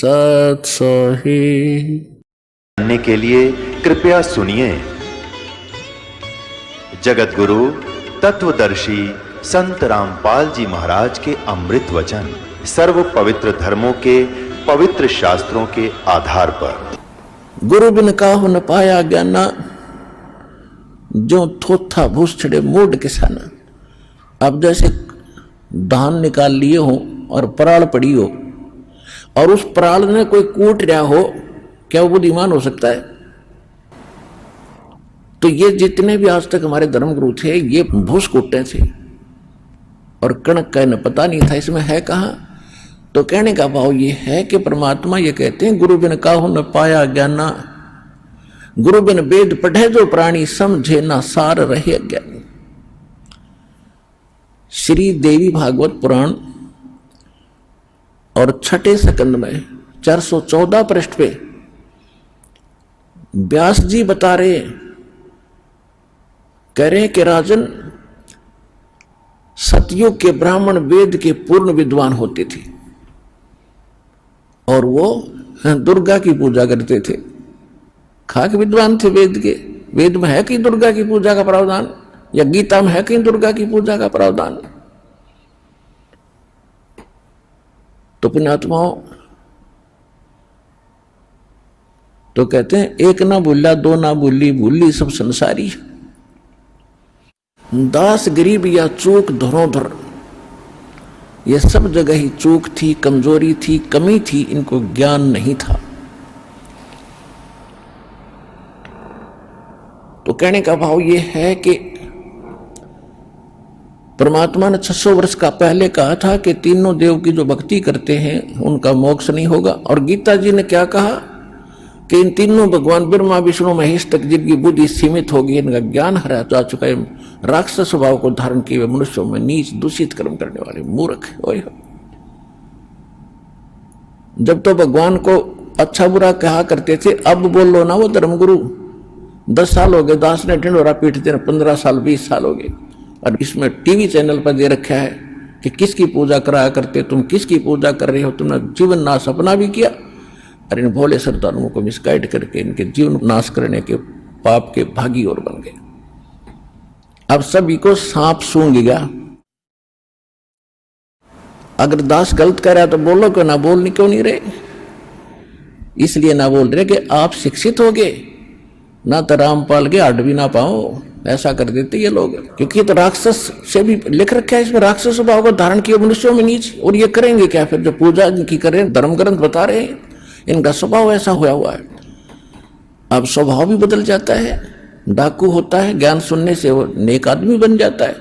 सत सोही। जानने के लिए कृपया सुनिए जगत गुरु तत्वदर्शी संत रामपाल जी महाराज के अमृत वचन सर्व पवित्र धर्मों के पवित्र शास्त्रों के आधार पर। गुरु बिन काहु न पाया ज्ञाना, जो थोथा भूस छड़े मूड किसाना। अब जैसे धान निकाल लिए हो और पराल पड़ी हो और उस पराल ने कोई कूट रहा हो, क्या वो बुद्धिमान हो सकता है? तो ये जितने भी आज तक हमारे धर्मगुरु थे ये भूस कूटते थे और कणक का न पता नहीं था इसमें है कहां। तो कहने का भाव ये है कि परमात्मा ये कहते हैं गुरु बिन काहु न पाया ज्ञाना, गुरु बिन वेद पढ़े जो प्राणी समझे ना सार रहे ज्ञानी। श्री देवी भागवत पुराण और छठे स्कंद में 414 पृष्ठ पे व्यास जी बता रहे, कह रहे हैं कि राजन सतयुग के ब्राह्मण वेद के पूर्ण विद्वान होते थे और वो दुर्गा की पूजा करते थे। खाक विद्वान थे वेद के। वेद में है कि दुर्गा की पूजा का प्रावधान, या गीता में है कि दुर्गा की पूजा का प्रावधान? तो पुण्यात्माओं तो कहते हैं एक ना भूला दो ना भूली, भूली सब संसारी। दास गरीब या चूक धरोधर, ये सब जगह ही चूक थी, कमजोरी थी, कमी थी, इनको ज्ञान नहीं था। तो कहने का भाव ये है कि परमात्मा ने 600 वर्ष का पहले कहा था कि तीनों देव की जो भक्ति करते हैं उनका मोक्ष नहीं होगा। और गीता जी ने क्या कहा कि इन तीनों भगवान ब्रह्मा विष्णु महेश तक जिनकी बुद्धि सीमित होगी, इनका ज्ञान हरा जा चुका है, राक्षस स्वभाव को धारण किए हुए मनुष्यों में नीच दूषित कर्म करने वाले मूर्ख। जब तो भगवान को अच्छा बुरा कहा करते थे, अब बोलो ना वो धर्मगुरु। 10 साल हो गए दास ने ढिंढोरा पीट देना, 15 साल 20 साल हो गए। और इसमें टीवी चैनल पर दे रखा है कि किसकी पूजा कराया करते, तुम किसकी पूजा कर रहे हो, तुमने जीवन नाश अपना भी किया और इन भोले श्रद्धालुओं को मिसगाइड करके इनके जीवन नाश करने के पाप के भागी और बन गए। अब सभी को सांप सूंघ गया। अगर दास गलत कर रहा तो बोलो क्यों, ना बोल क्यों नहीं रहे? इसलिए ना बोल रहे कि आप शिक्षित हो गए, ना तो रामपाल के हट भी ना पाओ, ऐसा कर देते ये लोग। क्योंकि तो राक्षस से भी लिख रखा है इसमें, राक्षस स्वभाव को धारण किए मनुष्यों में नीच। और ये करेंगे क्या फिर? जो पूजा इनकी करें, धर्म ग्रंथ बता रहे हैं इनका स्वभाव ऐसा हुआ हुआ है। अब स्वभाव भी बदल जाता है। डाकू होता है, ज्ञान सुनने से वो नेक आदमी बन जाता है।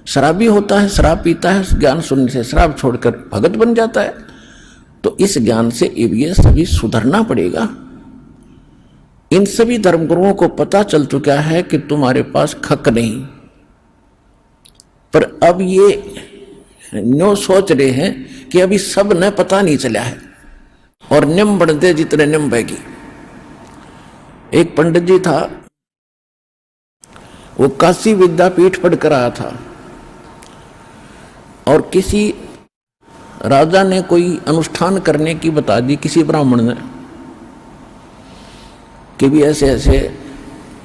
शराबी होता है, शराब पीता है, ज्ञान सुनने से शराब छोड़कर भगत बन जाता है। तो इस ज्ञान से ये सभी सुधरना पड़ेगा। इन सभी धर्मगुरुओं को पता चल चुका है कि तुम्हारे पास खक नहीं, पर अब ये न्यो सोच रहे हैं कि अभी सब न पता नहीं चला है और निम बढ़ते जितने निम बहेगी। एक पंडित जी था, वो काशी विद्यापीठ पढ़कर आया था और किसी राजा ने कोई अनुष्ठान करने की बता दी, किसी ब्राह्मण ने, कि भी ऐसे ऐसे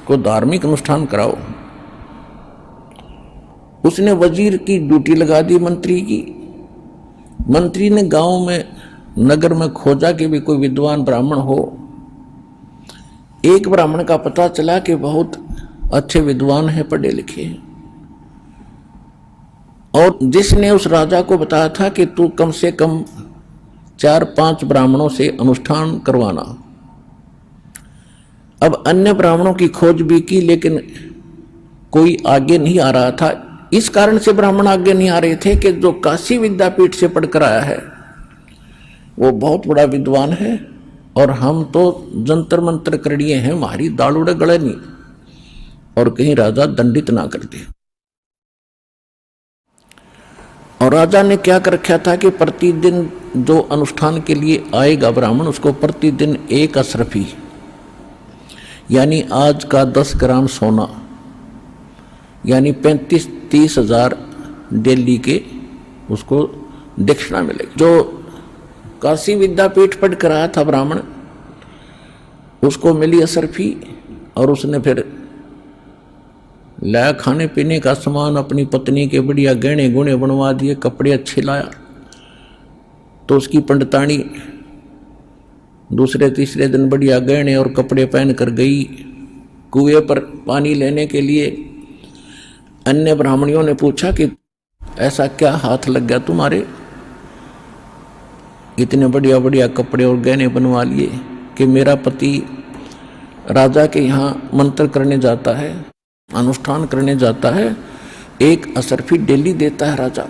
को धार्मिक अनुष्ठान कराओ। उसने वजीर की ड्यूटी लगा दी मंत्री की। मंत्री ने गांव में नगर में खोजा कि भी कोई विद्वान ब्राह्मण हो। एक ब्राह्मण का पता चला कि बहुत अच्छे विद्वान हैं, पढ़े लिखे हैं, और जिसने उस राजा को बताया था कि तू कम से कम 4-5 ब्राह्मणों से अनुष्ठान करवाना। अब अन्य ब्राह्मणों की खोज भी की लेकिन कोई आगे नहीं आ रहा था। इस कारण से ब्राह्मण आगे नहीं आ रहे थे कि जो काशी विद्यापीठ से पढ़कर आया है वो बहुत बड़ा विद्वान है और हम तो जंतर मंत्र कर लिए हैं, हमारी दाल उड़े गले नहीं, और कहीं राजा दंडित ना कर दे। और राजा ने क्या कर रखा था कि प्रतिदिन जो अनुष्ठान के लिए आएगा ब्राह्मण, उसको प्रतिदिन 1 अशरफी यानी आज का 10 ग्राम सोना, यानी 35-30 हजार डेली के उसको दक्षिणा मिलेगी। जो काशी विद्यापीठ पढ़ कर आया था ब्राह्मण, उसको मिली असरफी और उसने फिर लाया खाने पीने का सामान, अपनी पत्नी के बढ़िया गहने गुणे बनवा दिए, कपड़े अच्छे लाया। तो उसकी पंडितानी दूसरे तीसरे दिन बढ़िया गहने और कपड़े पहन कर गई कुएं पर पानी लेने के लिए। अन्य ब्राह्मणियों ने पूछा कि ऐसा क्या हाथ लग गया तुम्हारे, इतने बढ़िया बढ़िया कपड़े और गहने बनवा लिए? कि मेरा पति राजा के यहाँ मंत्र करने जाता है, अनुष्ठान करने जाता है, एक असरफी डेली देता है राजा।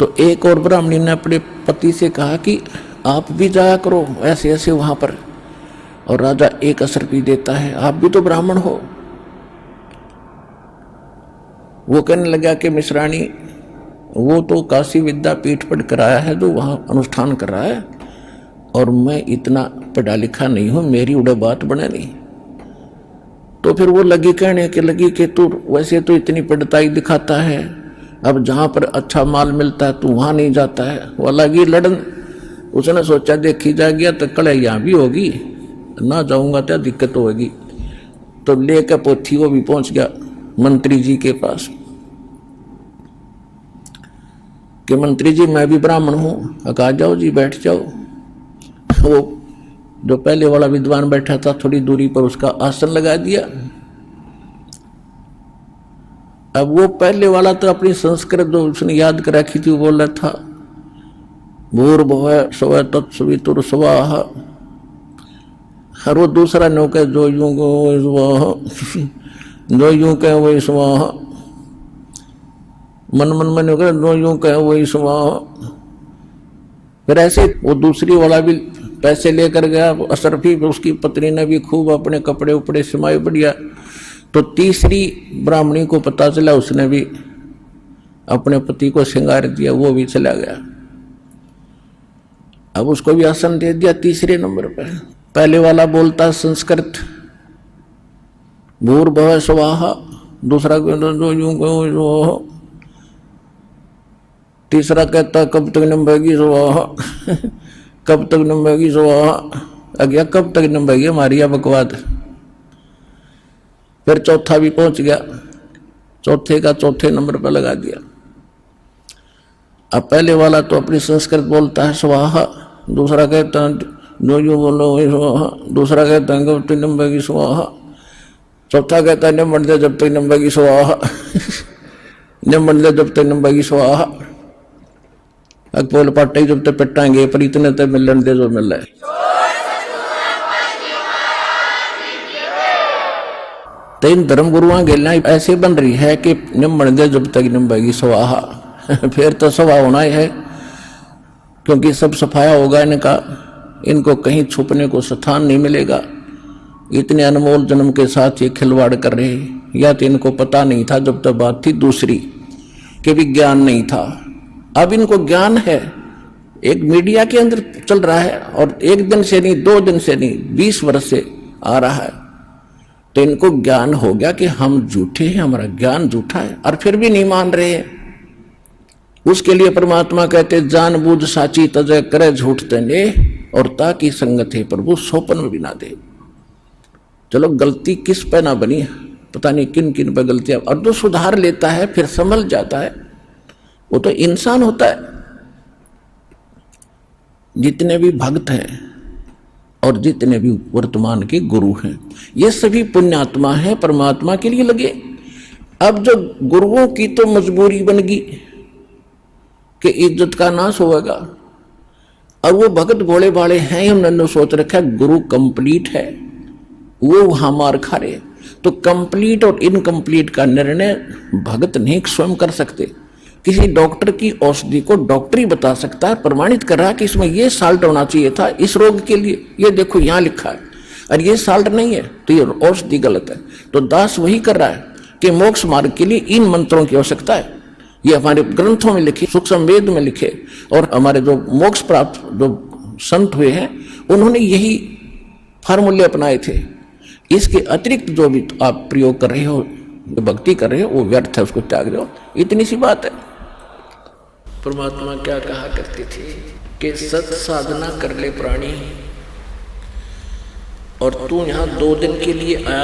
तो एक और ब्राह्मणी ने अपने पति से कहा कि आप भी जाया करो ऐसे ऐसे वहां पर, और राजा एक असरफी देता है, आप भी तो ब्राह्मण हो। वो कहने लगा कि मिश्राणी, वो तो काशी विद्यापीठ पढ़ कर आया है जो वहां अनुष्ठान कर रहा है, और मैं इतना पढ़ा लिखा नहीं हूं, मेरी उड़े बात बने नहीं। तो फिर वो लगी कहने के लगी कि तू वैसे तो इतनी पढ़ताई दिखाता है, अब जहां पर अच्छा माल मिलता है तू वहां नहीं जाता है। वो लगी लड़न। उसने सोचा देखी जा गया तो कड़े यहाँ भी होगी, ना जाऊंगा तो दिक्कत होगी। तो लेकर पोथी वो भी पहुंच गया मंत्री जी के पास कि मंत्री जी मैं भी ब्राह्मण हूं। कहा जाओ जी बैठ जाओ। वो जो पहले वाला विद्वान बैठा था थोड़ी दूरी पर उसका आसन लगा दिया। अब वो पहले वाला तो अपनी संस्कृत जो उसने याद कर रखी थी वो बोल रहा था भूर्भुवः स्वः तत्सवितुर्स्वः। और वो दूसरा नौका जो यूं जो यूं कहे वही स्वाहा, मन मन मन जो यूं कहे वही स्वाहा। फिर ऐसे वो दूसरी वाला भी पैसे लेकर गया असरफी, उसकी पत्नी ने भी खूब अपने कपड़े उपड़े सिमाए बढ़िया। तो तीसरी ब्राह्मणी को पता चला, उसने भी अपने पति को श्रृंगार दिया, वो भी चला गया। अब उसको भी आसन दे दिया तीसरे नंबर पर। पहले वाला बोलता संस्कृत भूर्भुवः स्वः, दूसरा जो तीसरा कहता कब तक नंबेगी स्वाहा कब तक नंबेगी स्वाहा। अगया कब तक नंबेगी हमारी या बकवाद। फिर चौथा भी पहुंच गया, चौथे का चौथे नंबर पर लगा दिया। अब पहले वाला तो अपनी संस्कृत बोलता है स्वाहा, दूसरा कहता जो बोलो वही स्वाहा, दूसरा कहता है कब तक नंबेगी स्वाहा, चौथा कहता है निम्न दे जब तक नंबेगी स्वाहा निम्न दे जब तक नंबेगी स्वाहा। अकपोल पाटे जब तक पिटाएंगे पर इतने तक मिलन दे जो मिल रहा है। तो इन धर्म गुरुओं गेलना ऐसे बन रही है कि निम्न दे जब तक नंबेगी स्वाहा। फिर तो सवा होना ही है, क्योंकि सब सफाया होगा इनका, इनको कहीं छुपने को स्थान नहीं मिलेगा। इतने अनमोल जन्म के साथ ये खिलवाड़ कर रहे, या तो इनको पता नहीं था जब तक बात थी दूसरी कि विज्ञान नहीं था। अब इनको ज्ञान है, एक मीडिया के अंदर चल रहा है, और एक दिन से नहीं 2 दिन से नहीं 20 वर्ष से आ रहा है। तो इनको ज्ञान हो गया कि हम झूठे हैं, हमारा ज्ञान झूठा है, और फिर भी नहीं मान रहे हैं। उसके लिए परमात्मा कहते जानबूझ साची तजय करे झूठ तने, और ताकि संगत है प्रभु सोपन में भी ना दे। चलो गलती किस पे ना बनी, पता नहीं किन किन पे गलतियां, और जो सुधार लेता है फिर संभल जाता है, वो तो इंसान होता है। जितने भी भक्त हैं और जितने भी वर्तमान के गुरु हैं, ये सभी पुण्यात्मा हैं, परमात्मा के लिए लगे। अब जो गुरुओं की तो मजबूरी बन गई कि इज्जत का नाश होगा, और वो भगत भोले भाले हैं, उन्होंने सोच रखा है गुरु कंप्लीट है, वो वहां मार खा रहे। तो कंप्लीट और इनकम्प्लीट का निर्णय भगत नहीं स्वयं कर सकते। किसी डॉक्टर की औषधि को डॉक्टर ही बता सकता है, प्रमाणित कर रहा है कि इसमें ये साल्ट होना चाहिए था इस रोग के लिए, ये देखो यहाँ लिखा है, और ये साल्ट नहीं है तो ये औषधि गलत है। तो दास वही कर रहा है कि मोक्ष मार्ग के लिए इन मंत्रों की आवश्यकता है। ये हमारे ग्रंथों में लिखे, सूक्ष्म वेद में लिखे, और हमारे जो मोक्ष प्राप्त जो संत हुए हैं उन्होंने यही फार्मूले अपनाए थे। इसके अतिरिक्त जो भी आप प्रयोग कर रहे हो, भक्ति कर रहे हो, वो व्यर्थ है, उसको त्याग दो। इतनी सी बात है। परमात्मा क्या कहा करते थे कि सत साधना कर ले प्राणी, और तू यहाँ 2 दिन के लिए आया